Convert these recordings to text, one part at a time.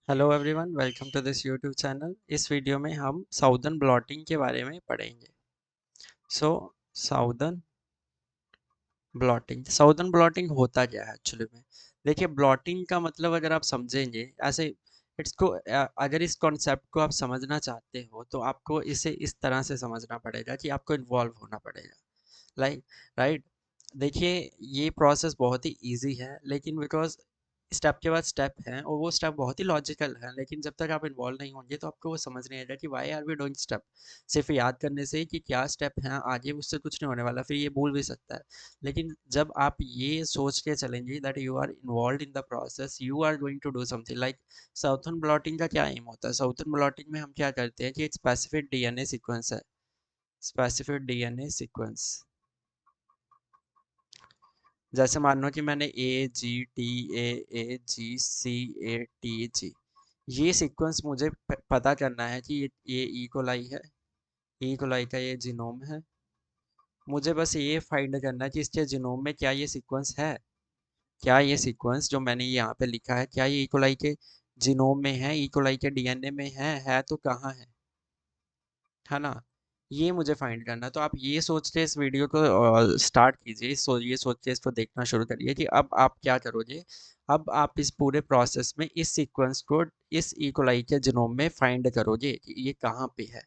Hello everyone, welcome to this YouTube channel. इस video में हम साउदर्न ब्लॉटिंग के बारे में पढ़ेंगे। सो साउदर्न साउदर्न ब्लॉटिंग होता क्या है एक्चुअली में? देखिए, ब्लॉटिंग का मतलब अगर आप समझेंगे ऐसे, अगर इस कॉन्सेप्ट को आप समझना चाहते हो तो आपको इसे इस तरह से समझना पड़ेगा कि आपको इन्वॉल्व होना पड़ेगा। Like, right. देखिए, ये प्रोसेस बहुत ही इजी है, लेकिन बिकॉज स्टेप के बाद स्टेप हैं और वो स्टेप बहुत ही लॉजिकल है, लेकिन जब तक आप इन्वॉल्व नहीं होंगे तो आपको वो समझ नहीं आएगा कि why are we doing step. सिर्फ याद करने से कि क्या स्टेप हैं आगे, उससे कुछ नहीं होने वाला, फिर ये भूल भी सकता है। लेकिन जब आप ये सोच के चलेंगे that you are involve in the process, you are going to do something like southern blotting का क्या एम होता है? साउथर्न ब्लॉटिंग में हम क्या करते हैं कि एक स्पेसिफिक डीएनए सीक्वेंस है, स्पेसिफिक डीएनए सीक्वेंस। जैसे मान लो कि मैंने AGTAAGCATG, ये सीक्वेंस मुझे पता करना है कि ये ई कोलाई है, ई कोलाई का ये जीनोम है। मुझे बस ये फाइंड करना है कि इसके जीनोम में क्या ये सीक्वेंस है, क्या ये सीक्वेंस जो मैंने यहाँ पे लिखा है क्या ये ई कोलाई के जीनोम में है, ई कोलाई के डीएनए में है तो कहाँ है ना? ये मुझे फाइंड करना है। तो आप ये सोच के इस वीडियो को स्टार्ट कीजिए, ये सोच के इसको देखना शुरू करिए कि अब आप क्या करोगे। अब आप इस पूरे प्रोसेस में इस सीक्वेंस को इस ई कोलाई के जीनोम में फाइंड करोगे कि ये कहाँ पे है,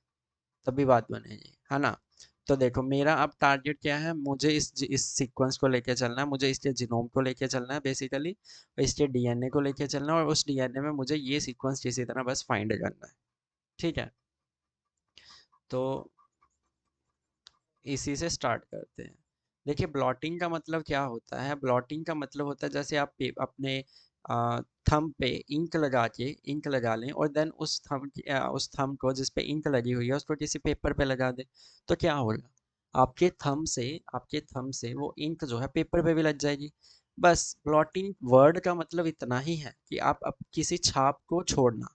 तभी बात बनेगी, है ना? तो देखो, मेरा अब टारगेट क्या है, मुझे इस सीक्वेंस को लेके चलना है, मुझे इसके जीनोम को लेके चलना है बेसिकली, इसके डीएनए को लेके चलना है, और उस डीएनए में मुझे ये सीक्वेंस किसी तरह बस फाइंड करना है। ठीक है, तो इसी से स्टार्ट करते हैं। देखिए, ब्लॉटिंग का मतलब क्या होता है? ब्लॉटिंग का मतलब होता है जैसे आप अपने थंब पे इंक लगा लें और देन उस थंब को जिस पे इंक लगी हुई है उसको किसी पेपर पे लगा दें। तो क्या होगा, आपके थंब से वो इंक जो है पेपर पे भी लग जाएगी। बस ब्लॉटिंग वर्ड का मतलब इतना ही है कि आप किसी छाप को छोड़ना।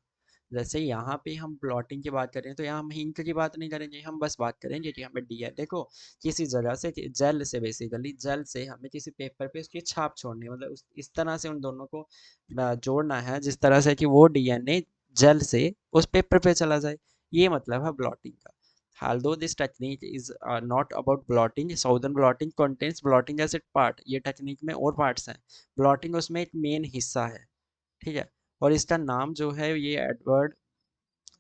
जैसे यहाँ पे हम प्लॉटिंग की बात करें तो यहाँ हम हिंट की बात नहीं करेंगे, हम बस बात करेंगे कि हमें डीएनए को किसी जगह से जेल से, बेसिकली जेल से हमें किसी पेपर पे उसकी छाप छोड़नी है, मतलब इस तरह से उन दोनों को जोड़ना है जिस तरह से कि वो डीएनए जेल से उस पेपर पे चला जाए। ये मतलब है ब्लॉटिंग का। Although this technique is not about blotting, southern blotting contains blotting as its part। ये टेक्निक में और पार्ट्स हैं, ब्लॉटिंग उसमें एक मेन हिस्सा है। ठीक है, और इसका नाम जो है ये एडवर्ड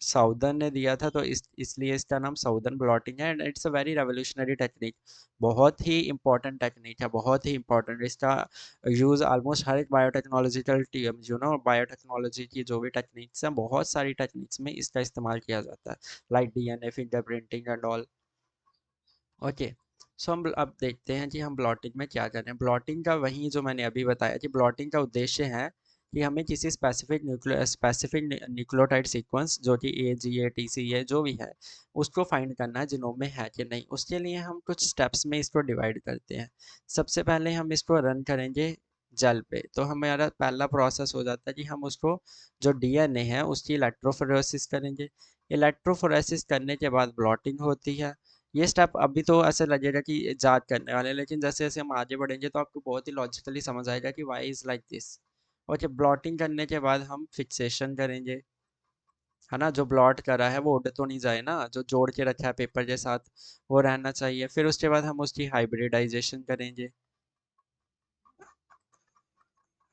साउदर्न ने दिया था, तो इसलिए इसका नाम साउदर्न ब्लॉटिंग है, and it's a very revolutionary technique. बहुत ही इंपॉर्टेंट टेक्निक है, बहुत ही इंपॉर्टेंट। इसका यूज़ ऑलमोस्ट हर एक बायोटेक्नोलॉजिकल बायोटेक्नोलॉजी की जो भी टेक्निक्स हैं, बहुत सारी टेक्निक्स में इसका इस्तेमाल किया जाता है, like DNA fingerprinting and all. Okay, so हम अब देखते हैं कि हम ब्लॉटिंग में क्या करें। ब्लॉटिंग का वही जो मैंने अभी बताया कि ब्लॉटिंग का उद्देश्य है कि हमें किसी स्पेसिफिक न्यूक्लियोटाइड सीक्वेंस जो कि AGA TC है जो भी है, उसको फाइंड करना है जिनोम में है कि नहीं। उसके लिए हम कुछ स्टेप्स में इसको डिवाइड करते हैं। सबसे पहले हम इसको रन करेंगे जेल पे, तो हमारा पहला प्रोसेस हो जाता है कि हम उसको जो डीएनए है उसकी इलेक्ट्रोफोरेसिस करेंगे। इलेक्ट्रोफोरेसिस करने के बाद ब्लॉटिंग होती है। ये स्टेप अभी तो ऐसे लगेगा कि याद करने वाले हैं, लेकिन जैसे जैसे हम आगे बढ़ेंगे तो आपको बहुत ही लॉजिकली समझ आएगा कि why is like this. Okay, blotting करने के बाद हम फिक्सेशन करेंगे, है ना? जो ब्लॉट करा है वो उड़ तो नहीं जाए ना, जो जोड़ के रखा है पेपर के साथ वो रहना चाहिए। फिर उसके बाद हम उसकी हाइब्रिडाइजेशन करेंगे।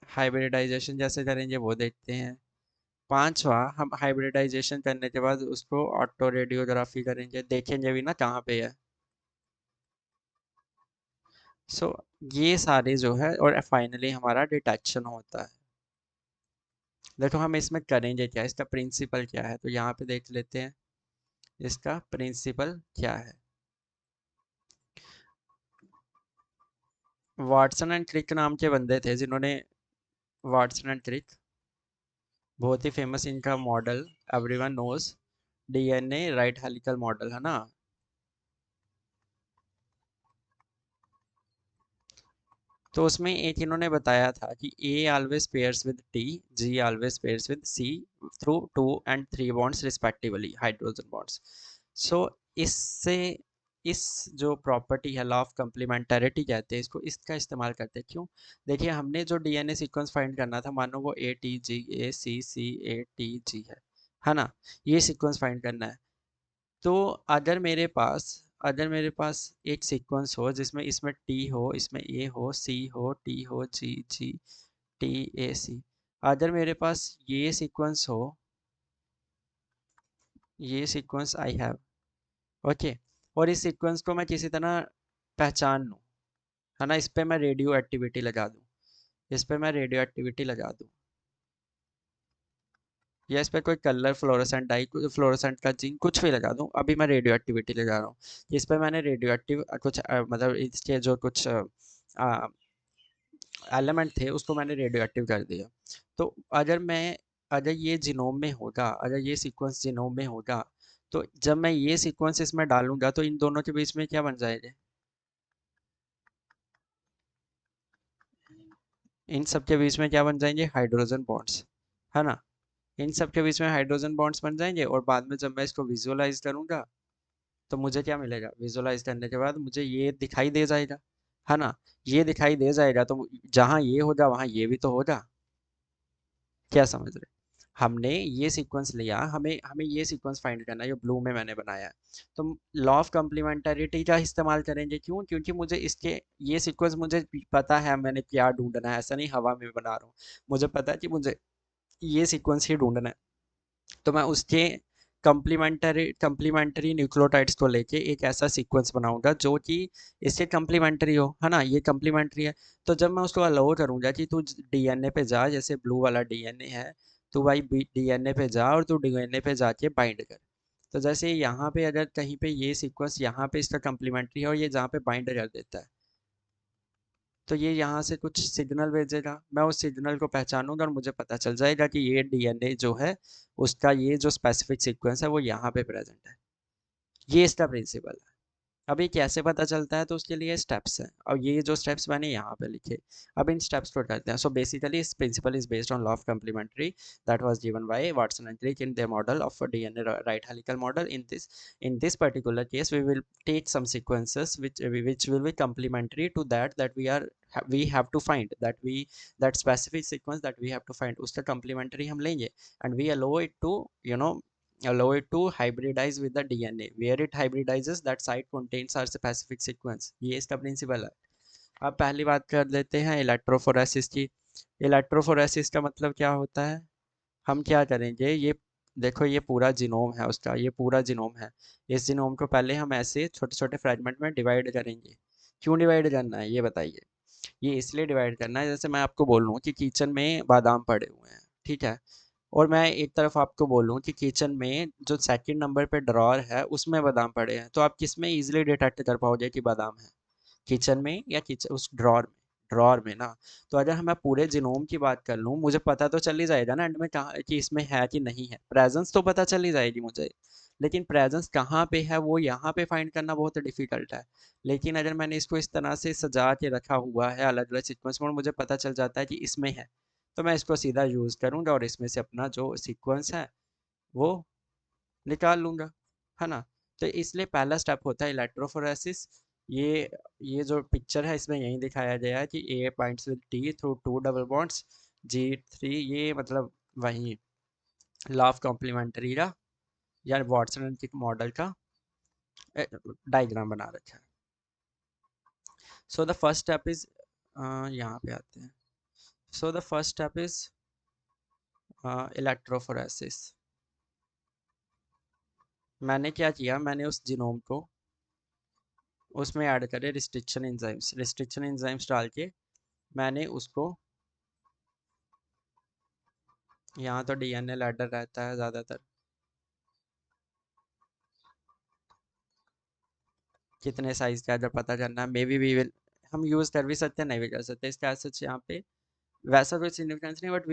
हाइब्रिडाइजेशन जैसे करेंगे वो देखते हैं। पांचवा, हम हाइब्रिडाइजेशन करने के बाद उसको ऑटो रेडियोग्राफी करेंगे, देखेंगे भी ना कहाँ पे है। सो ये सारे जो है, और फाइनली हमारा डिटेक्शन होता है। देखो, हम इसमें करेंगे क्या, इसका प्रिंसिपल क्या है, तो यहाँ पे देख लेते हैं इसका प्रिंसिपल क्या है। वाटसन एंड क्रिक नाम के बंदे थे जिन्होंने, वाटसन एंड क्रिक, बहुत ही फेमस इनका model, everyone knows, DNA right helical model, है ना? तो उसमें एक इन्होंने बताया था कि A always pairs with T, G always pairs with C through 2 and 3 bonds respectively, hydrogen bonds. So इससे इस जो प्रॉपर्टी है, लॉ ऑफ कम्प्लीमेंटरिटी कहते हैं इसको, इसका इस्तेमाल करते हैं। क्यों? देखिए हमने जो डीएनए सीक्वेंस फाइंड करना था, मानो वो ATG A C C A T G है ना, ये सीक्वेंस फाइंड करना है। तो अगर मेरे पास एक सीक्वेंस हो जिसमें इसमें टी हो, इसमें ए हो, सी हो, टी हो, जी जी टी ए सी, अगर मेरे पास ये सीक्वेंस आई हैव, ओके, और इस सीक्वेंस को मैं किसी तरह पहचान लूँ, है ना, इस पे मैं रेडियो एक्टिविटी लगा दूँ, इस पे मैं रेडियो एक्टिविटी लगा दूँ, या इस पे कोई कलर फ्लोरोसेंट डाई, फ्लोरोसेंट का जीन कुछ भी लगा दूँ, अभी मैं रेडियो एक्टिविटी लगा रहा हूँ। इस पे मैंने रेडियो एक्टिव कुछ मतलब इसके जो कुछ एलिमेंट थे उसको मैंने रेडियो एक्टिव कर दिया। तो अगर ये जीनोम में होगा, अगर ये सीक्वेंस जीनोम में होगा, तो जब मैं ये सीक्वेंस इसमें डालूंगा तो इन दोनों के बीच में क्या बन जाएगा? इन सब के बीच में क्या बन जाएंगे? हाइड्रोजन बॉन्ड्स, है ना। इन सब के बीच में हाइड्रोजन बॉन्ड्स बन जाएंगे, और बाद में जब मैं इसको विजुअलाइज करूंगा तो मुझे क्या मिलेगा? विजुअलाइज करने के बाद मुझे ये दिखाई दे जाएगा, है ना। ये दिखाई दे जाएगा तो जहाँ ये होगा वहाँ ये भी तो होगा। क्या समझ रहे? हमने ये सीक्वेंस लिया, हमें हमें ये सीक्वेंस फाइंड करना है जो ब्लू में मैंने बनाया है। तो लॉ ऑफ कम्प्लीमेंटरिटी का इस्तेमाल करेंगे। क्यों? क्योंकि मुझे इसके ये सीक्वेंस मुझे पता है मैंने क्या ढूंढना है, ऐसा नहीं हवा में बना रहा हूँ। मुझे पता है कि मुझे ये सीक्वेंस ही ढूंढना है। तो मैं उसके कंप्लीमेंट्री न्यूक्लियोटाइड्स को लेके एक ऐसा सीक्वेंस बनाऊंगा जो कि इसके कंप्लीमेंट्री हो, है ना, ये कंप्लीमेंट्री है। तो जब मैं उसको अलाउ करूंगा कि तू डीएनए पे जा, जैसे ब्लू वाला डीएनए है, तो भाई डीएनए पे जा और तू डीएनए पे जाके बाइंड कर। तो जैसे यहाँ पे अगर कहीं पे ये सीक्वेंस यहाँ पे इसका कंप्लीमेंट्री है और ये जहाँ पे बाइंड कर देता है, तो ये यहाँ से कुछ सिग्नल भेजेगा, मैं उस सिग्नल को पहचानूंगा और मुझे पता चल जाएगा कि ये डीएनए जो है उसका ये जो स्पेसिफिक सीक्वेंस है वो यहाँ पे प्रेजेंट है। ये इसका प्रिंसिपल है। अब ये कैसे पता चलता है? तो उसके लिए स्टेप्स हैं, और ये जो स्टेप्स मैंने यहाँ पे लिखे, अब इन स्टेप्स को करते हैं। सो बेसिकली इस principle is based on law of complementary that was given by Watson and Crick in their model of a DNA right helical model. In this particular case we will take some sequences which will be complementary to that we have to find, that specific sequence that we have to find, उसका complementary हम लेंगे, and we allow it to hybridize with the DNA. Where it hybridizes, that site contains our specific sequence. ये इसका principal है। अब पहली बात कर लेते हैं इलेक्ट्रोफोरेसिस की। इलेक्ट्रोफोरेसिस का मतलब क्या होता है? हम क्या करेंगे, ये देखो ये पूरा जीनोम है उसका, ये पूरा जीनोम है। इस जीनोम को पहले हम ऐसे छोटे छोटे फ्रेगमेंट में डिवाइड करेंगे। क्यों डिवाइड करना है ये बताइए? ये इसलिए डिवाइड करना है, जैसे मैं आपको बोल लूँ कि किचन में बादाम पड़े हुए हैं, ठीक है, और मैं एक तरफ आपको बोलूँ कि किचन में जो सेकंड नंबर पे ड्रॉर है उसमें बादाम पड़े हैं, तो आप किस में इजीली डिटेक्ट कर पाओगे कि बादाम है? किचन में या किचन उस ड्रॉर में? ड्रॉर में ना। तो अगर मैं पूरे जिनोम की बात कर लूँ, मुझे पता तो चल ही जाएगा ना एंड में कहाँ कि इसमें है कि नहीं है, प्रेजेंस तो पता चल ही जाएगी मुझे। लेकिन प्रेजेंस कहाँ पे है वो यहाँ पे फाइंड करना बहुत डिफिकल्ट है। लेकिन अगर मैंने इसको इस तरह से सजा के रखा हुआ है अलग अलग सीक्वेंस में और मुझे पता चल जाता है कि इसमें है, तो मैं इसको सीधा यूज़ करूँगा और इसमें से अपना जो सीक्वेंस है वो निकाल लूँगा, है ना। तो इसलिए पहला स्टेप होता है इलेक्ट्रोफोरेसिस। ये ये जो पिक्चर है इसमें यही दिखाया गया है कि A binds with T through two double bonds G3, ये मतलब वही लॉ ऑफ कॉम्प्लीमेंट्री का या वाटसन एंड crick मॉडल का डायग्राम बना रखा है। So the first step is, यहाँ पे आते हैं। So the first step is electrophoresis. मैंने क्या किया, मैंने उस जीनोम को उसमें ऐड करे रिस्ट्रिक्शन एंजाइम्स डाल के मैंने उसको, यहाँ तो डीएनए लैडर रहता है ज़्यादातर, कितने साइज़ का है जब पता करना है, मे बी वी विल, हम यूज़ कर भी सकते हैं नहीं भी कर सकते, इसका सच यहाँ पे वैसा कोई सिग्निफिकेंस नहीं, but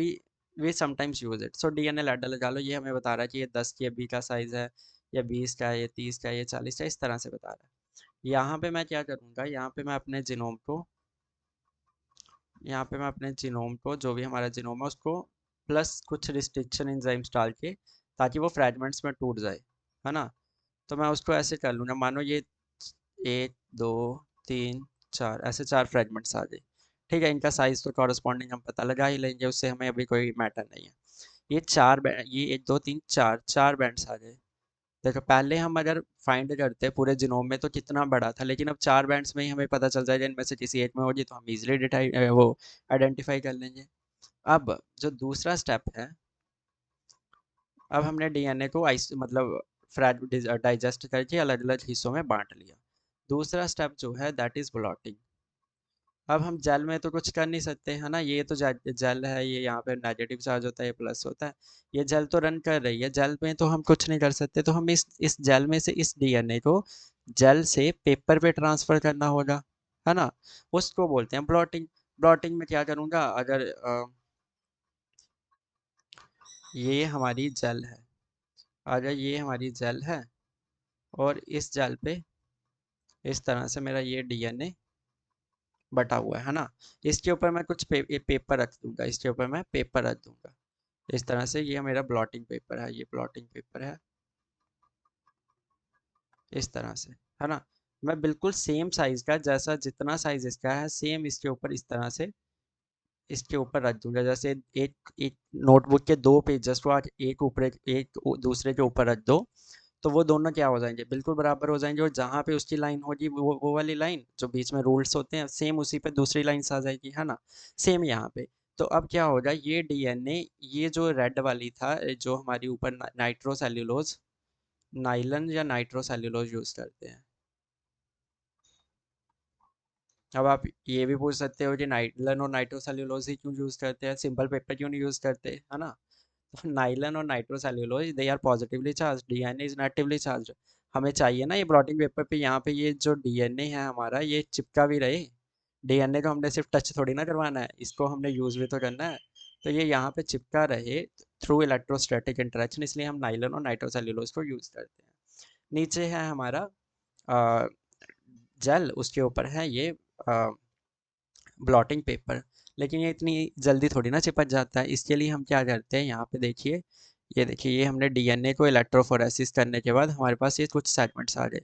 we sometimes use it. So DNA ladder लगा लो, ये हमें बता रहा है कि ये 10 या 20 का साइज़ है, या 20 का, ये 30 का, ये 40 का, इस तरह से बता रहा है। यहाँ पे मैं क्या करूँगा, यहाँ पे मैं अपने जीनोम को जो भी हमारा जीनोम है उसको प्लस कुछ रिस्ट्रिक्शन एंजाइम्स डाल के, ताकि वो फ्रेगमेंट्स में टूट जाए, है ना। तो मैं उसको ऐसे कर लूँगा, मानो ये एक, दो, तीन, चार, ऐसे चार फ्रेगमेंट्स आ गए। ठीक है, इनका साइज तो कॉरस्पॉन्डिंग हम पता लगा ही लेंगे, उससे हमें अभी कोई मैटर नहीं है। ये चार ये एक, दो, तीन, चार, चार बैंड्स आ गए। देखो पहले हम अगर फाइंड करते पूरे जीनोम में तो कितना बड़ा था, लेकिन अब चार बैंड्स में ही हमें पता चल जाएगा, इनमें से किसी एक में होगी तो हम इजीली वो आइडेंटिफाई कर लेंगे। अब जो दूसरा स्टेप है, अब हमने डीएनए को मतलब डाइजेस्ट करके अलग अलग हिस्सों में बांट लिया। दूसरा स्टेप जो है दैट इज ब्लॉटिंग। अब हम जेल में तो कुछ कर नहीं सकते है ना, ये तो जेल है, ये यहाँ पे नेगेटिव चार्ज होता है, ये प्लस होता है। ये जेल तो रन कर रही है, जेल में तो हम कुछ नहीं कर सकते, तो हम इस जेल में से इस डीएनए को जेल से पेपर पे ट्रांसफर करना होगा, है ना। उसको बोलते हैं ब्लॉटिंग। ब्लॉटिंग में क्या करूँगा, अगर ये हमारी जेल है, अगर ये हमारी जेल है और इस जेल पे इस तरह से मेरा ये डीएनए बटा हुआ है ना, इसके ऊपर मैं कुछ पेपर रख दूंगा, इसके ऊपर मैं पेपर रख दूंगा इस तरह से। ये मेरा ब्लॉटिंग पेपर है, ये ब्लॉटिंग पेपर है इस तरह से, है ना। मैं बिल्कुल सेम साइज का, जैसा जितना साइज इसका है सेम इसके ऊपर इस तरह से इसके ऊपर रख दूंगा। जैसे एक एक नोटबुक के दो पेजेस को आज एक ऊपर दूसरे के ऊपर रख दो, तो वो दोनों क्या हो जाएंगे, बिल्कुल बराबर हो जाएंगे, और जहाँ पे उसकी लाइन होगी वो वाली लाइन जो बीच में रूल्स होते हैं, सेम उसी पे दूसरी लाइंस आ जाएगी, है ना। सेम यहाँ पे। तो अब क्या होगा, ये डीएनए, ये जो रेड वाली था, जो हमारी ऊपर नाइट्रोसेल्यूलोज, नाइलन या नाइट्रोसेल्यूलोज यूज करते हैं। अब आप ये भी पूछ सकते हो कि नाइलन और नाइट्रोसेल्यूलोज ही क्यों यूज करते हैं, सिंपल पेपर क्यों नहीं यूज करते, है ना। नाइलन और nitrocellulose they are positively charge, DNA is negatively charge. हमें चाहिए ना ये ब्लॉटिंग पेपर पे, यहाँ पे ये जो डीएनए है हमारा ये चिपका भी रहे। डीएनए को हमने सिर्फ टच थोड़ी ना करवाना है, इसको हमने यूज भी तो करना है। तो ये यहाँ पे चिपका रहे थ्रू इलेक्ट्रोस्टैटिक इंटरेक्शन, इसलिए हम नाइलन और नाइट्रोसेल्यूलोज को यूज करते हैं। नीचे है हमारा जेल, उसके ऊपर है ये ब्लॉटिंग पेपर। लेकिन ये इतनी जल्दी थोड़ी ना चिपक जाता है, इसके लिए हम क्या करते हैं, यहाँ पे देखिए, ये देखिए, ये हमने डीएनए को इलेक्ट्रोफोरेसिस करने के बाद हमारे पास ये कुछ सेगमेंट्स आ गए।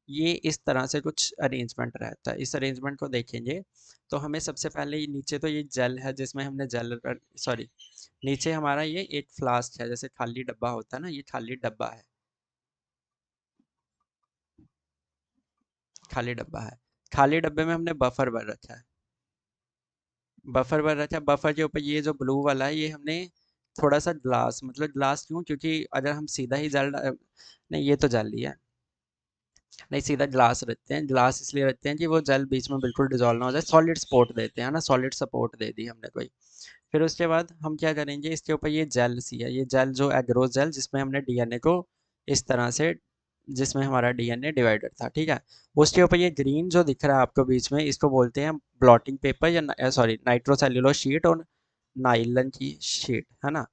ये इस तरह से कुछ अरेंजमेंट रहता है, इस अरेंजमेंट को देखेंगे तो हमें सबसे पहले नीचे तो ये जेल है जिसमें हमने जेल, सॉरी, नीचे हमारा ये एक फ्लास्क है, जैसे खाली डब्बा होता है ना, ये खाली डब्बा है, खाली डब्बा है। खाली डब्बे में हमने बफर भर रखा है, बफर भर रखा है। बफर के ऊपर ये जो ब्लू वाला है, ये हमने थोड़ा सा ग्लास, मतलब ग्लास क्यों, क्योंकि अगर हम सीधा ही नहीं, ये तो जल लिया है, नहीं सीधा ग्लास रखते हैं। ग्लास इसलिए रखते हैं कि वो जल बीच में बिल्कुल डिजोल्व ना हो जाए, सॉलिड सपोर्ट देते हैं ना, सॉलिड सपोर्ट दे दी हमने कोई। फिर उसके बाद हम क्या करेंगे, इसके ऊपर ये जेल सी है, ये जेल जो एग्रोस जेल, जिसमें हमने डीएनए को इस तरह से, जिसमें हमारा डीएनए डिवाइडेड था, ठीक है। उसके ऊपर ये ग्रीन जो दिख रहा है आपको बीच में, इसको बोलते हैं ब्लॉटिंग पेपर, या सॉरी नाइट्रोसेल्युलोज शीट और नाइलन की शीट, है ना।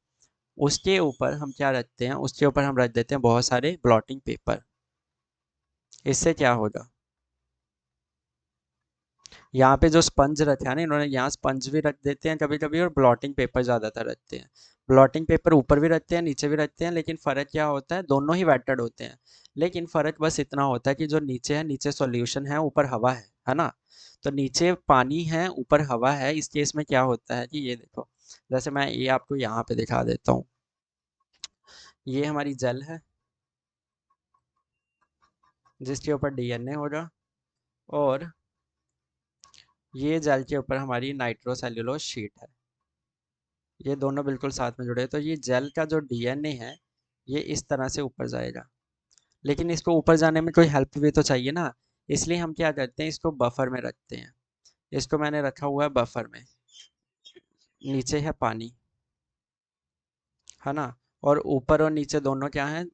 उसके ऊपर हम क्या रखते हैं, उसके ऊपर हम रख देते हैं बहुत सारे ब्लॉटिंग पेपर। इससे क्या होगा, यहाँ पे जो स्पंज रखे हैं ना इन्होंने, यहाँ स्पंज भी रख देते हैं कभी कभी, और ब्लॉटिंग पेपर ज़्यादातर रखते हैं। ब्लॉटिंग पेपर ऊपर भी रखते हैं नीचे भी रखते हैं, लेकिन फ़र्क क्या होता है, दोनों ही वेटेड होते हैं। लेकिन फ़र्क बस इतना होता है कि जो नीचे है, नीचे सॉल्यूशन है, ऊपर हवा है ना। तो नीचे पानी है, ऊपर हवा है। इस केस में क्या होता है कि ये देखो, जैसे मैं ये आपको यहाँ पे दिखा देता हूँ, ये हमारी जेल है जिसके ऊपर डीएनए होगा, और ये जेल के ऊपर हमारी नाइट्रोसेल्युलोज शीट है। ये दोनों बिल्कुल साथ में जुड़े हैं, तो ये जेल का जो डीएनए है ये इस तरह से ऊपर जाएगा। लेकिन इसको ऊपर जाने में कोई हेल्प भी तो चाहिए ना, इसलिए हम क्या करते हैं, इसको बफर में रखते हैं। इसको मैंने रखा हुआ है बफर में। नीचे है पानी, है ना, और ऊपर और नीचे दोनों क्या है,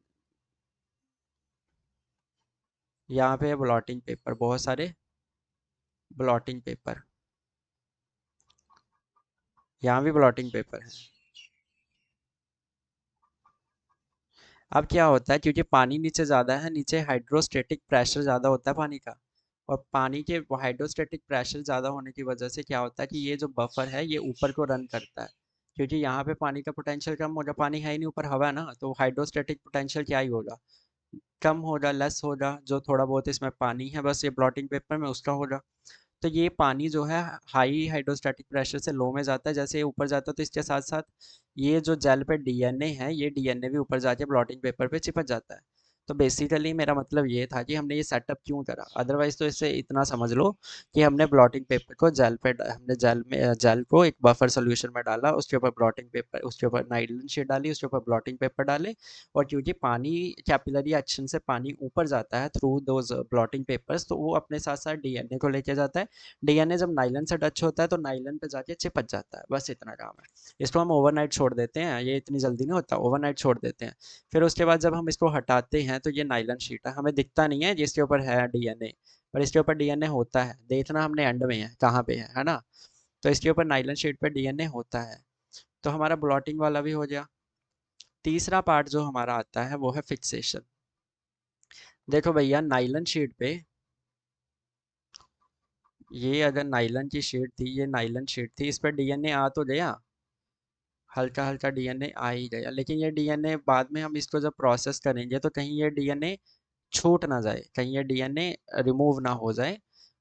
यहाँ पे है ब्लॉटिंग पेपर, बहुत सारे ब्लॉटिंग पेपर, यहाँ भी ब्लॉटिंग पेपर है। अब क्या होता है, क्योंकि पानी नीचे ज़्यादा है, नीचे हाइड्रोस्टेटिक प्रेशर ज़्यादा होता है पानी का, और पानी के हाइड्रोस्टेटिक प्रेशर ज़्यादा होने की वजह से क्या होता है कि ये जो बफर है ये ऊपर को रन करता है। क्योंकि यहाँ पे पानी का पोटेंशियल कम होगा, पानी है ही नहीं, ऊपर हवा है ना, तो हाइड्रोस्टेटिक पोटेंशियल क्या ही होगा, कम होगा, लेस होगा, जो थोड़ा बहुत इसमें पानी है बस ये ब्लॉटिंग पेपर में उसका होगा। तो ये पानी जो है हाई हाइड्रोस्टैटिक प्रेशर से लो में जाता है, जैसे ये ऊपर जाता है तो इसके साथ साथ ये जो जेल पे डीएनए है ये डीएनए भी ऊपर जाके ब्लॉटिंग पेपर पे चिपक जाता है। तो बेसिकली मेरा मतलब ये था कि हमने ये सेटअप क्यों करा, अदरवाइज तो इससे इतना समझ लो कि हमने ब्लॉटिंग पेपर को जेल पे हमने जेल में जेल को एक बफर सोल्यूशन में डाला, उसके ऊपर ब्लॉटिंग पेपर, उसके ऊपर नाइलॉन शीट डाली, उसके ऊपर ब्लॉटिंग पेपर डाले। और क्योंकि पानी कैपिलरी एक्शन से पानी ऊपर जाता है थ्रू दोज ब्लॉटिंग पेपर्स, तो वो अपने साथ साथ डीएनए को लेके जाता है। डीएनए जब नाइलन से टच होता है तो नाइलन पे जाके चिपक जाता है, बस इतना काम है। इसको हम ओवरनाइट छोड़ देते हैं, ये इतनी जल्दी नहीं होता, ओवरनाइट छोड़ देते हैं। फिर उसके बाद जब हम इसको हटाते हैं तो ये नाइलन शीट है, हमें दिखता नहीं है जिसके ऊपर है डीएनए, पर इसके ऊपर डीएनए होता है, देखना हमने एंड में है कहाँ पे है ना। तो इसके ऊपर नाइलन शीट पे डीएनए होता है। तो हमारा ब्लॉटिंग वाला भी हो गया। तीसरा पार्ट जो हमारा आता है वो है फिक्सेशन। देखो भैया नाइलन शीट पे, ये अगर नाइलन की शीट थी, ये नाइलन शीट थी, इस पर डीएनए आ तो गया, हल्का हल्का डीएनए आ ही गया, लेकिन ये डीएनए बाद में हम इसको जब प्रोसेस करेंगे तो कहीं ये डीएनए छूट ना जाए, कहीं ये डीएनए रिमूव ना हो जाए।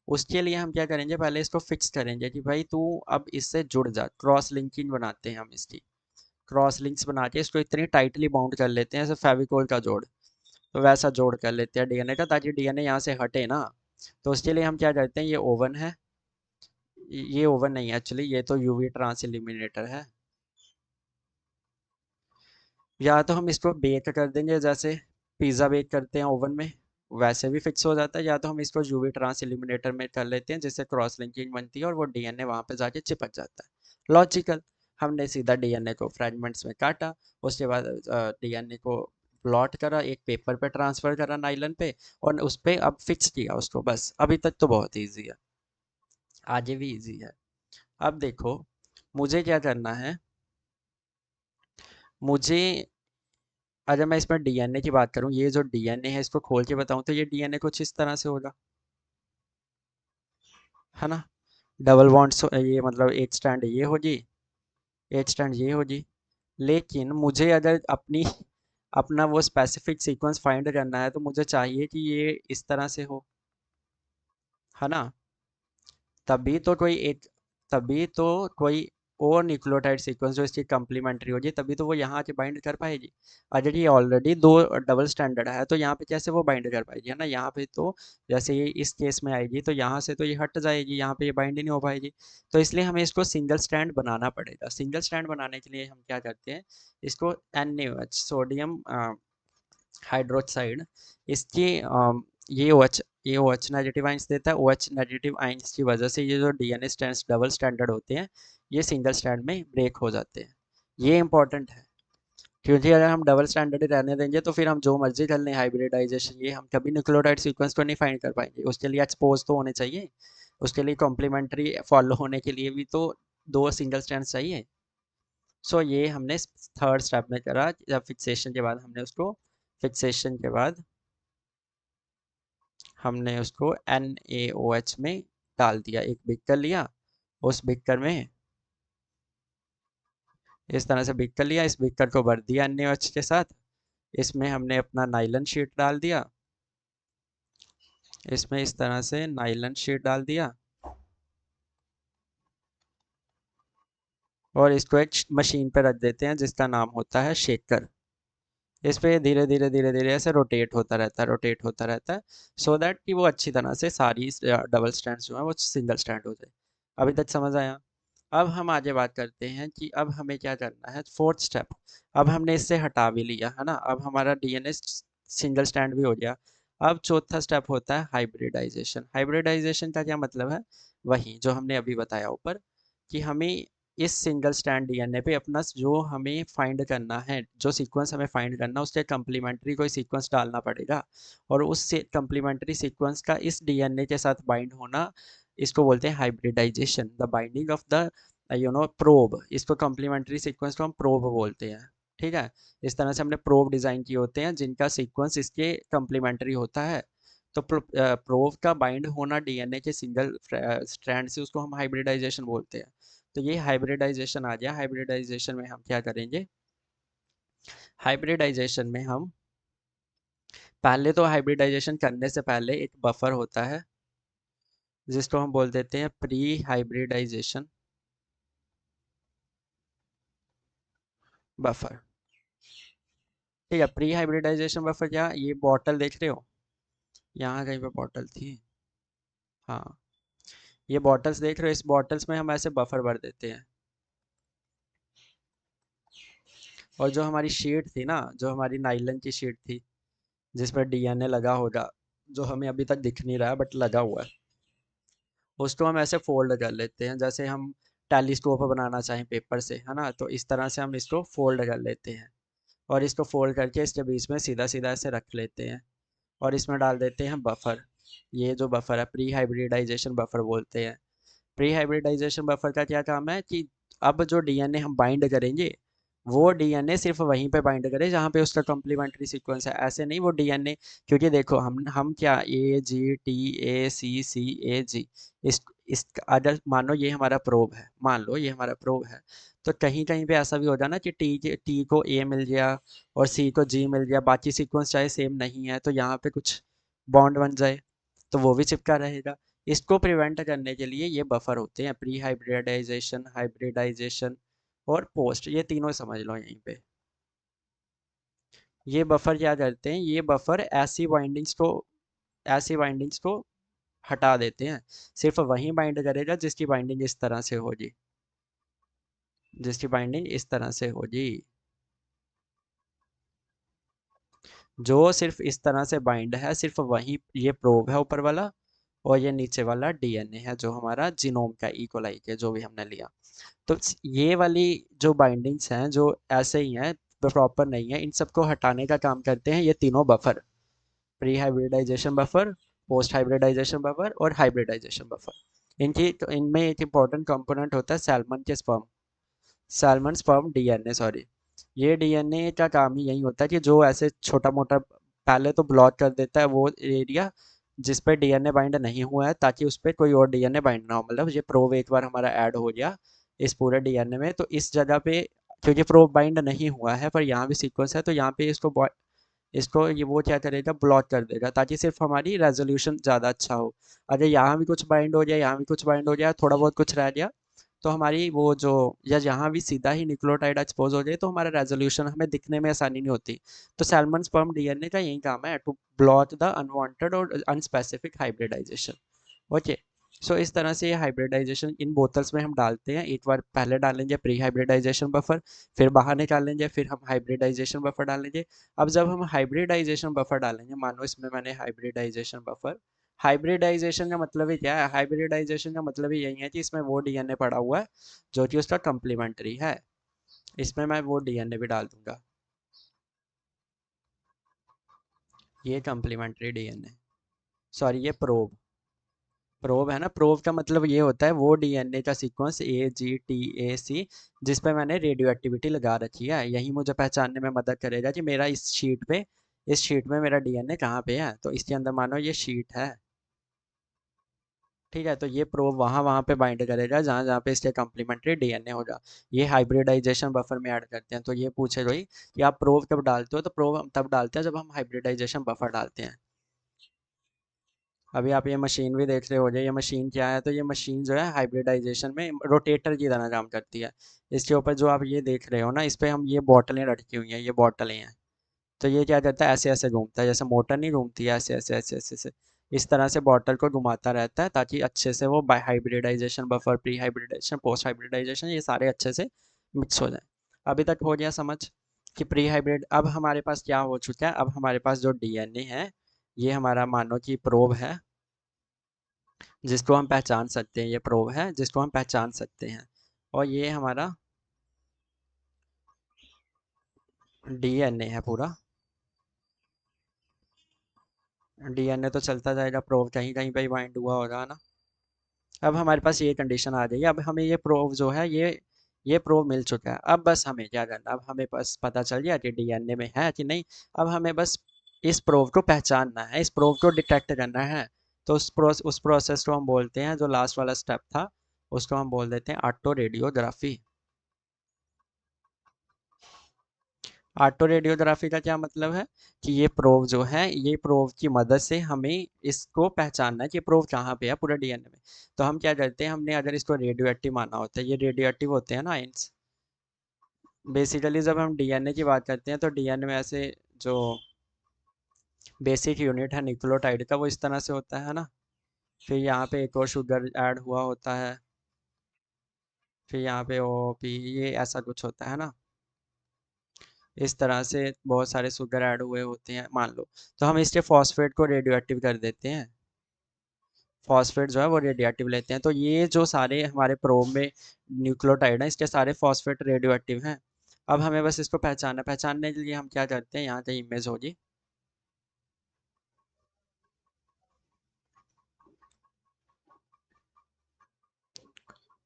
उसके लिए हम क्या करेंगे, पहले इसको फिक्स करेंगे कि भाई तू अब इससे जुड़ जा, क्रॉस लिंकिंग बनाते हैं हम इसकी। क्रॉस लिंक्स बना के इसको इतनी टाइटली बाउंड कर लेते हैं जैसे फेविकोल का जोड़, तो वैसा जोड़ कर लेते हैं डीएनए का, ताकि डीएनए यहाँ से हटे ना। तो उसके लिए हम क्या करते हैं, ये ओवन है, ये ओवन नहीं है एक्चुअली, ये तो यूवी ट्रांस इल्यूमिनेटर है। या तो हम इसको बेक कर देंगे, जैसे पिज़्ज़ा बेक करते हैं ओवन में, वैसे भी फिक्स हो जाता है। या तो हम इसको यूवी ट्रांस इल्यूमिनेटर में कर लेते हैं जिससे क्रॉस लिंकिंग बनती है और वो डीएनए वहाँ पे जाके चिपक जाता है। लॉजिकल। हमने सीधा डीएनए को फ्रेगमेंट्स में काटा, उसके बाद डीएनए को प्लॉट करा, एक पेपर पे ट्रांसफर करा नाइलन पे, और उस पे अब फिक्स किया उसको, बस अभी तक तो बहुत ईजी है, आगे भी इजी है। अब देखो मुझे क्या करना है, मुझे, अगर मैं इसमें डीएनए की बात करूं, ये जो डीएनए है इसको खोल के बताऊं तो ये डीएनए कुछ इस तरह से होगा, है ना। डबल बॉन्ड्स, ये मतलब एक स्ट्रैंड ये होगी, एक स्ट्रैंड ये होगी। लेकिन मुझे अगर अपनी अपना वो स्पेसिफिक सीक्वेंस फाइंड करना है तो मुझे चाहिए कि ये इस तरह से हो, है ना। तभी तो कोई एक, तभी तो कोई और न्यूक्लियोटाइड सीक्वेंस जो इसकी कंप्लीमेंट्री होगी, तभी तो वो यहाँ आके बाइंड कर पाएगी। अगर ये ऑलरेडी दो डबल स्टैंडर्ड है तो यहाँ पे कैसे वो बाइंड कर पाएगी, है ना। यहाँ पे तो जैसे ये इस केस में आएगी तो यहाँ से तो ये हट जाएगी, यहाँ पे ये बाइंड ही नहीं हो पाएगी। तो इसलिए हमें इसको सिंगल स्टैंड बनाना पड़ेगा। सिंगल स्टैंड बनाने के लिए हम क्या करते हैं, इसको NaOH, सोडियम हाइड्रोक्साइड, इसकी ये OH, ये OH नेगेटिव आइंस देता है। OH नेगेटिव आइंस की वजह से ये जो डीएनए स्ट्रैंड्स डबल स्टैंडर्ड होते हैं ये सिंगल स्टैंड में ब्रेक हो जाते हैं। ये इंपॉर्टेंट है, क्योंकि अगर हम डबल स्टैंडर्ड रहने देंगे तो फिर हम जो मर्जी कर लें हाइब्रिडाइजेशन, ये हम कभी न्यूक्लियोटाइड सीक्वेंस को नहीं फाइंड कर पाएंगे। उसके लिए एक्सपोज तो होने चाहिए, उसके लिए कॉम्प्लीमेंट्री फॉलो होने के लिए भी तो दो सिंगल स्टैंड चाहिए। सो ये हमने थर्ड स्टेप में करा, जब फिक्सेशन के बाद हमने उसको, फिक्सेशन के बाद हमने उसको NaOH में डाल दिया, एक बीकर लिया, उस बीकर में इस तरह से बीकर लिया, इस बीकर को भर दिया NaOH के साथ, इसमें हमने अपना नाइलन शीट डाल दिया, इसमें इस तरह से नाइलन शीट डाल दिया, और इसको एक मशीन पे रख देते हैं जिसका नाम होता है शेकर। इस पे धीरे धीरे धीरे धीरे ऐसे रोटेट होता रहता है, रोटेट होता रहता है, सो दैट कि वो अच्छी तरह से सारी डबल स्टैंड जो है वो सिंगल स्टैंड हो जाए। अभी तक समझ आया। अब हम आगे बात करते हैं कि अब हमें क्या करना है, फोर्थ स्टेप। अब हमने इससे हटा भी लिया, है ना, अब हमारा डीएनए सिंगल स्टैंड भी हो गया। अब चौथा स्टेप होता है हाइब्रिडाइजेशन। हाइब्रिडाइजेशन का क्या मतलब है, वही जो हमने अभी बताया ऊपर, कि हमें इस सिंगल स्टैंड डीएनए पे अपना जो हमें फाइंड करना है, जो सीक्वेंस हमें फाइंड करना है उसके कंप्लीमेंट्री कोई सीक्वेंस डालना पड़ेगा, और उस कंप्लीमेंट्री सीक्वेंस का इस डीएनए के साथ बाइंड होना, इसको बोलते हैं hybridisation, the binding of the probe. इसको कॉम्प्लीमेंट्री सीक्वेंस को हम प्रोब बोलते हैं, ठीक है। इस तरह से हमने प्रोब डिज़ाइन किए होते हैं जिनका सीक्वेंस इसके कॉम्प्लीमेंट्री होता है। तो प्रोब का बाइंड होना डीएनए के सिंगल स्ट्रैंड से, उसको हम हाइब्रिडाइजेशन बोलते हैं। तो ये हाइब्रिडाइजेशन आ गया। हाइब्रिडाइजेशन में हम क्या करेंगे, हाइब्रिडाइजेशन में हम पहले तो हाइब्रिडाइजेशन करने से पहले एक बफर होता है जिसको हम बोल देते हैं प्री हाइब्रिडाइजेशन बफर। ठीक है, प्री हाइब्रिडाइजेशन बफर क्या, ये बॉटल देख रहे हो, यहाँ कहीं पे बॉटल थी, हाँ, ये बॉटल्स देख रहे हो, इस बॉटल्स में हम ऐसे बफर भर देते हैं। और जो हमारी शीट थी ना, जो हमारी नाइलन की शीट थी जिस पर डीएनए लगा होगा, जो हमें अभी तक दिख नहीं रहा है बट लगा हुआ है, उसको हम ऐसे फोल्ड कर लेते हैं, जैसे हम टेलीस्कोप बनाना चाहें पेपर से, है ना, तो इस तरह से हम इसको फोल्ड कर लेते हैं। और इसको फोल्ड करके इसके बीच में सीधा सीधा ऐसे रख लेते हैं और इसमें डाल देते हैं बफर। ये जो बफर है प्री हाइब्रिडाइजेशन बफर बोलते हैं। प्री हाइब्रिडाइजेशन बफर का क्या काम है कि अब जो डीएनए हम बाइंड करेंगे, वो डीएनए सिर्फ वहीं पे बाइंड करे जहाँ पे उसका कॉम्प्लीमेंट्री सीक्वेंस है, ऐसे नहीं वो डीएनए, क्योंकि देखो हम क्या AGTACCAG, इस अगर मान लो ये हमारा प्रोब है, मान लो ये हमारा प्रोब है, तो कहीं कहीं पे ऐसा भी होता है ना कि टी को ए मिल गया और सी को जी मिल गया, बाकी सीक्वेंस चाहे सेम नहीं है तो यहाँ पे कुछ बॉन्ड बन जाए, तो वो भी चिपका रहेगा। इसको प्रिवेंट करने के लिए ये बफर होते हैं, प्री हाइब्रिडाइजेशन, हाइब्रिडाइजेशन और पोस्ट, ये तीनों समझ लो यहीं पे। ये बफर क्या करते हैं, ये बफर ऐसी बाइंडिंग्स को हटा देते हैं, सिर्फ वही बाइंड करेगा जिसकी बाइंडिंग इस तरह से होगी, जिसकी बाइंडिंग इस तरह से होगी, जो सिर्फ इस तरह से बाइंड है, सिर्फ वही ये प्रोब है ऊपर वाला, और ये नीचे वाला डीएनए है जो हमारा जीनोम का इकोलाई के जो भी हमने लिया। तो ये वाली जो बाइंडिंग्स हैं जो ऐसे ही हैं, प्रॉपर नहीं है, इन सबको हटाने का काम करते हैं ये तीनों buffer, pre hybridisation buffer, post hybridisation buffer और हाइब्रिडाइजेशन बफर। इनकी तो इनमें एक इंपॉर्टेंट कंपोनेंट होता है सैल्मन के sperm, salmon sperm DNA, sorry, ये डीएनए का काम ही यही होता है कि जो ऐसे छोटा मोटा पहले तो ब्लॉक कर देता है वो एरिया जिस पे डीएनए बाइंड नहीं हुआ है, ताकि उस पर कोई और डीएनए बाइंड ना हो, मतलब ये प्रोब एक बार हमारा ऐड हो गया इस पूरे डीएनए में, तो इस जगह पे क्योंकि प्रोब बाइंड नहीं हुआ है पर यहाँ भी सीक्वेंस है, तो यहाँ पे इसको ये वो क्या करेगा, ब्लॉक कर देगा, ताकि सिर्फ हमारी रेजोल्यूशन ज़्यादा अच्छा हो। अगर यहाँ भी कुछ बाइंड हो जाए, यहाँ भी कुछ बाइंड हो जाए, थोड़ा बहुत कुछ रह गया, तो हमारी वो जो, या यहाँ भी सीधा ही न्यूक्लियोटाइड एक्सपोज हो जाए तो हमारा रेजोल्यूशन हमें दिखने में आसानी नहीं होती। तो सैल्मन स्पर्म डीएनए का यही काम है, टू ब्लॉक द अनवांटेड और अनस्पेसिफिक हाइब्रिडाइजेशन। ओके, सो इस तरह से ये हाइब्रिडाइजेशन इन बोतल्स में हम डालते हैं, एक बार पहले डालेंगे प्री हाइब्रिडाइजेशन बफर, फिर बाहर निकालेंगे, फिर हम हाइब्रिडाइजेशन बफर डालेंगे। अब जब हम हाइब्रिडाइजेशन बफर डालेंगे, मानो इसमें मैंने हाइब्रिडाइजेशन बफर, हाइब्रिडाइजेशन का मतलब ही क्या है, हाइब्रिडाइजेशन का मतलब ही यही है कि इसमें वो डीएनए पड़ा हुआ है जो कि उसका कम्प्लीमेंट्री है, इसमें मैं वो डीएनए भी डाल दूंगा, ये कम्प्लीमेंट्री डीएनए, सॉरी ये प्रोब, प्रोब है ना, प्रोब का मतलब ये होता है वो डीएनए का सीक्वेंस AGTAC जिस पे मैंने रेडियो एक्टिविटी लगा रखी है, यही मुझे पहचानने में मदद करेगा कि मेरा इस शीट में मेरा डीएनए कहाँ पे है, तो इसके अंदर मानो ये शीट है, ठीक है, तो ये प्रोब वहाँ वहाँ पे बाइंड करेगा जहाँ जहाँ पे इसके कम्प्लीमेंट्री डीएनए होगा, ये हाइब्रिडाइजेशन बफर में ऐड करते हैं। तो ये पूछे कोई कि आप प्रोब कब डालते हो, तो प्रोब हम तब डालते हैं जब हम हाइब्रिडाइजेशन बफर डालते हैं। अभी आप ये मशीन भी देख रहे हो, ये मशीन क्या है, तो ये मशीन जो है हाइब्रिडाइजेशन में रोटेटर की तरह काम करती है। इसके ऊपर जो आप ये देख रहे हो ना, इस पे हम ये बोतलें रखी हुई हैं, ये बोतलें हैं, तो ये क्या करता है, ऐसे ऐसे घूमता है, जैसे मोटर नहीं घूमती है, ऐसे ऐसे ऐसे ऐसे ऐसे इस तरह से बॉटल को घुमाता रहता है ताकि अच्छे से वो by hybridisation buffer, pre hybridisation, post hybridisation, ये सारे अच्छे से मिक्स हो जाए। अभी तक हो गया समझ कि प्री हाइब्रिड, अब हमारे पास क्या हो चुका है, अब हमारे पास जो डीएनए है, ये हमारा मानो कि प्रोब है जिसको हम पहचान सकते हैं, ये प्रोब है जिसको हम पहचान सकते हैं, और ये हमारा डीएनए है पूरा, डीएनए तो चलता जाएगा, प्रोब कहीं कहीं पे ही बाइंड हुआ होगा ना। अब हमारे पास ये कंडीशन आ गई, अब हमें ये प्रोब जो है, ये प्रोब मिल चुका है, अब बस हमें क्या करना, अब हमें बस पता चल गया कि डीएनए में है कि नहीं, अब हमें बस इस प्रोब को पहचानना है, इस प्रोब को डिटेक्ट करना है। तो उस प्रोसेस को हम बोलते हैं, जो लास्ट वाला स्टेप था उसको हम बोल देते हैं ऑटो रेडियोग्राफी। ऑटो रेडियोग्राफी का क्या मतलब है कि ये प्रोब जो है, ये प्रोब की मदद से हमें इसको पहचानना है कि प्रोब कहाँ पे है पूरे डीएनए में। तो हम क्या करते हैं, हमने अगर इसको रेडियो एक्टिव माना होता है, ये रेडियो एक्टिव होते हैं ना आइंस। बेसिकली जब हम डीएनए की बात करते हैं तो डीएनए में ऐसे जो बेसिक यूनिट है न्यूक्लियोटाइड का वो इस तरह से होता है ना। फिर यहाँ पे एक और शुगर ऐड हुआ होता है, फिर यहाँ पे ओ पी, ये ऐसा कुछ होता है ना। इस तरह से बहुत सारे शुगर ऐड हुए होते हैं मान लो। तो हम इसके फॉस्फेट को रेडियो एक्टिव कर देते हैं, फॉस्फेट जो है वो रेडियो एक्टिव लेते हैं। तो ये जो सारे हमारे प्रोब में न्यूक्लियोटाइड हैं, इसके सारे फॉस्फेट रेडियो एक्टिव हैं। अब हमें बस इसको पहचानने के लिए हम क्या करते हैं, यहाँ कहीं इमेज होगी,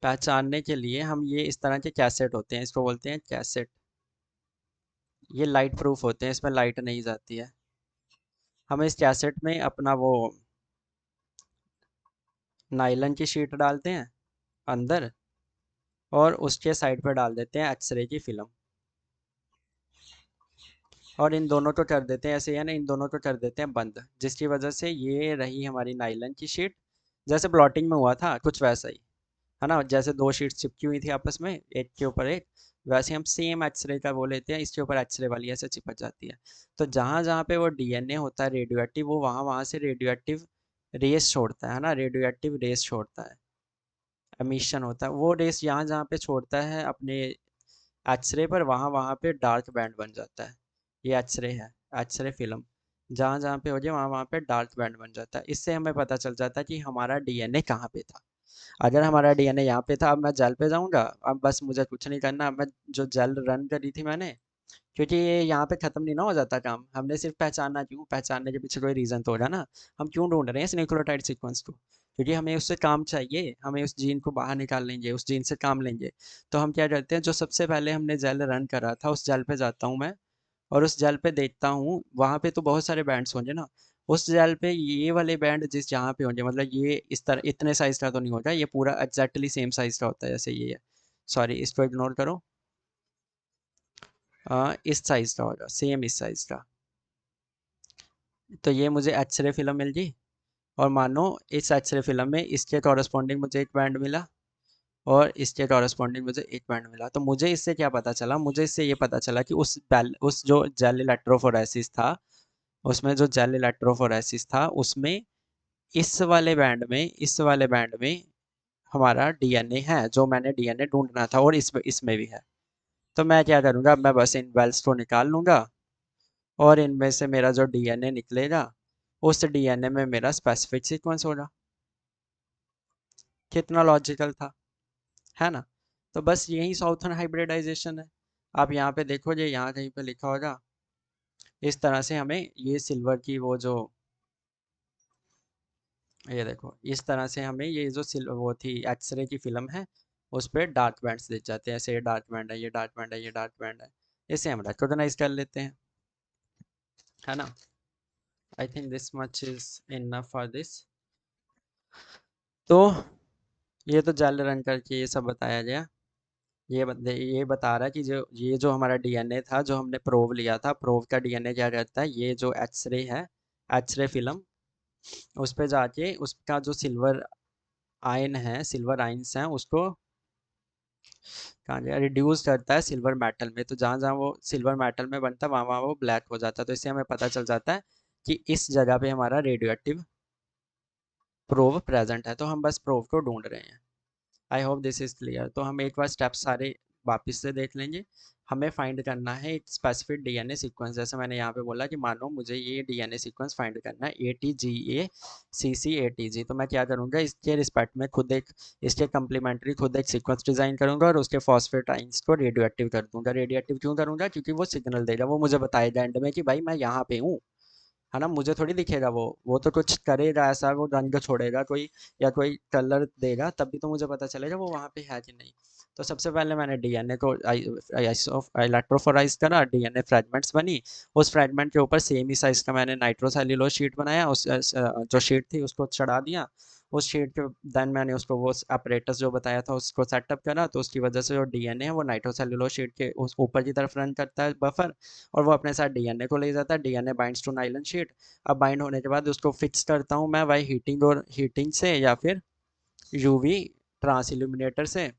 पहचानने के लिए हम ये इस तरह के कैसेट होते हैं, इसको बोलते हैं कैसेट। ये लाइट प्रूफ होते हैं, इसमें लाइट नहीं जाती है। हम इस कैसेट में अपना वो नायलन की शीट डालते हैं अंदर, और उसके साइड पर डाल देते हैं एक्सरे की फिल्म, और इन दोनों को कर देते हैं ऐसे, या ना इन दोनों को कर देते हैं बंद, जिसकी वजह से ये रही हमारी नायलन की शीट। जैसे प्लॉटिंग में हुआ था कुछ वैसा ही, है ना, जैसे दो शीट्स चिपकी हुई थी आपस में एक के ऊपर एक, वैसे हम सेम एक्सरे का वो लेते हैं, इसके ऊपर एक्सरे वाली ऐसे चिपक जाती है। तो जहाँ जहाँ पे वो डीएनए होता है रेडियो एक्टिव, वो वहाँ वहाँ से रेडियो एक्टिव रेस छोड़ता है ना, रेडियो एक्टिव रेस छोड़ता है, एमिशन होता है। वो रेस यहाँ जहाँ पे छोड़ता है अपने एक्सरे पर, वहाँ वहाँ पे डार्क बैंड बन जाता है। ये एक्सरे है, एक्सरे फिल्म जहाँ जहाँ पे हो जाए वहाँ वहाँ पे डार्क बैंड बन जाता है। इससे हमें पता चल जाता है कि हमारा डीएनए कहाँ पे था। अगर हमारा डीएनए यहाँ पे था, अब मैं जेल पे जाऊँगा, अब बस मुझे कुछ नहीं करना, अब मैं जो जेल रन करी थी मैंने, क्योंकि ये यहाँ पे खत्म नहीं ना हो जाता काम, हमने सिर्फ पहचानना, क्यों पहचानने के पीछे कोई रीज़न तो होगा ना। हम क्यों ढूंढ रहे हैं इस न्यूक्लियोटाइड सीक्वेंस को, क्योंकि हमें उससे काम चाहिए, हमें उस जीन को बाहर निकाल लेंगे, उस जीन से काम लेंगे। तो हम क्या करते हैं, जो सबसे पहले हमने जेल रन करा था उस जेल पे जाता हूँ मैं, और उस जेल पे देखता हूँ, वहाँ पे तो बहुत सारे बैंड्स होंगे ना। उस जेल पे ये वाले बैंड जिस जहाँ पे होंगे, मतलब ये इस तरह इतने साइज का तो नहीं होगा, ये पूरा एग्जैक्टली सेम साइज का होता है जैसे ये है। सॉरी, इसको इग्नोर करो। इस साइज का होगा, सेम इस साइज का। तो ये मुझे एक्सरे फिल्म मिल गई, और मानो इस एक्सरे फिल्म में इसके कॉरस्पॉन्डिंग मुझे एक बैंड मिला, और इसके कॉरस्पॉन्डिंग मुझे एक बैंड मिला। तो मुझे इससे क्या पता चला, मुझे इससे ये पता चला कि उस जो जेल इलेक्ट्रोफोरेसिस था, उसमें जो जेल इलेक्ट्रोफोरेसिस था उसमें इस वाले बैंड में हमारा डीएनए है, जो मैंने डीएनए ढूंढना था, और इसमें इसमें भी है। तो मैं क्या करूँगा, मैं बस इन वेल्स को निकाल लूँगा, और इनमें से मेरा जो डीएनए निकलेगा, उस डीएनए में मेरा स्पेसिफिक सीक्वेंस होगा। कितना लॉजिकल था, है ना। तो बस यही साउथर्न हाइब्रिडाइजेशन है। आप यहाँ पे देखो, ये यहाँ कहीं पे लिखा होगा, इस तरह से हमें ये सिल्वर की वो जो, ये देखो इस तरह से हमें ये जो वो थी एक्सरे की फिल्म है, उस पर डार्क बैंड्स दिख जाते हैं, ऐसे ये डार्क बैंड है, ये डार्क बैंड है, ये डार्क बैंड है। इसे हम रिकॉग्नाइज कर लेते हैं, है ना। I think this much is enough for this. तो ये तो जाल रन करके ये सब बताया गया। ये बता रहा है कि जो हमारा डीएनए था, जो हमने प्रोव लिया था, प्रोव का डीएनए क्या करता है, ये जो एक्सरे है, एक्सरे फिल्म, उस पे जाके उसका जो सिल्वर आयन है, सिल्वर आयन्स हैं, उसको कहाँ गया, रिड्यूस करता है सिल्वर मेटल में। तो जहाँ जहाँ वो सिल्वर मेटल में बनता है, वहाँ वहाँ वो ब्लैक हो जाता है। तो इससे हमें पता चल जाता है कि इस जगह पे हमारा रेडियो एक्टिव प्रोव प्रेजेंट है। तो हम बस प्रोव को ढूंढ रहे हैं। I hope this is clear. तो हम एक बार स्टेप सारे वापस से देख लेंगे। हमें फाइंड करना है एक स्पेसिफिक डीएनए सीक्वेंस, जैसे मैंने यहाँ पे बोला कि मानो मुझे ये डीएनए सीक्वेंस फाइंड करना है, ATGA CC ATG। तो मैं क्या करूँगा, इसके रिस्पेक्ट में खुद एक, इसके कम्प्लीमेंट्री खुद एक सीक्वेंस डिजाइन करूँगा, और उसके फॉस्फेट आइंस को रेडियो एक्टिव कर दूंगा। रेडियो एक्टिव क्यों करूँगा, क्योंकि वो सिग्नल देगा, वो मुझे बताएगा एंड में कि भाई मैं यहाँ पे हूँ, है ना। मुझे थोड़ी दिखेगा, वो तो कुछ करेगा ऐसा, वो रंग छोड़ेगा कोई, या कोई कलर देगा, तभी तो मुझे पता चलेगा वो वहाँ पे है कि नहीं। तो सबसे पहले मैंने डीएनए को इलेक्ट्रोफोराइज करा, डीएनए फ्रेगमेंट्स बनी। उस फ्रेगमेंट के ऊपर सेम ही साइज का मैंने नाइट्रोसेल्यूलोज शीट बनाया, जो शीट थी उसको चढ़ा दिया। उस शीट के देन मैंने उसको वो अपरेटस जो बताया था उसको सेटअप करा, तो उसकी वजह से जो डीएनए है वो नाइट्रोसेल्युलोज शीट के उस ऊपर की तरफ रन करता है बफर, और वो अपने साथ डीएनए को ले जाता है। DNA binds to nylon sheet. अब बाइंड होने के बाद उसको फिक्स करता हूँ मैं भाई हीटिंग से या फिर यूवी ट्रांस इल्यूमिनेटर से।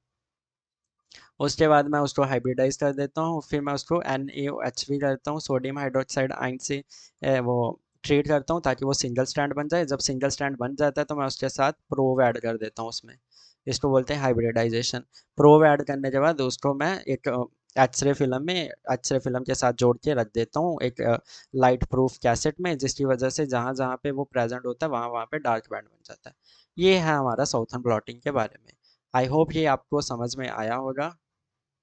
उसके बाद मैं उसको हाइब्रिडाइज कर देता हूँ, फिर मैं उसको NaOH भी करता हूँ, सोडियम हाइड्रोक्साइड आयन से वो ट्रीट करता हूँ ताकि वो सिंगल स्टैंड बन जाए। जब सिंगल स्टैंड बन जाता है तो मैं उसके साथ प्रोव ऐड कर देता हूँ उसमें। इसको बोलते हैं हाइब्रिडाइजेशन। प्रोव ऐड करने के बाद उसको मैं एक एक्सरे फिल्म के साथ जोड़ के रख देता हूँ एक लाइट प्रूफ कैसेट में, जिसकी वजह से जहाँ जहाँ पे वो प्रेजेंट होता है वहाँ वहाँ पे डार्क बैंड बन जाता है। ये है हमारा साउथर्न ब्लॉटिंग के बारे में। आई होप ये आपको समझ में आया होगा।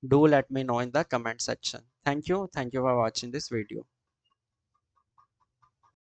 Do let me know in the comment section. Thank you for watching this video.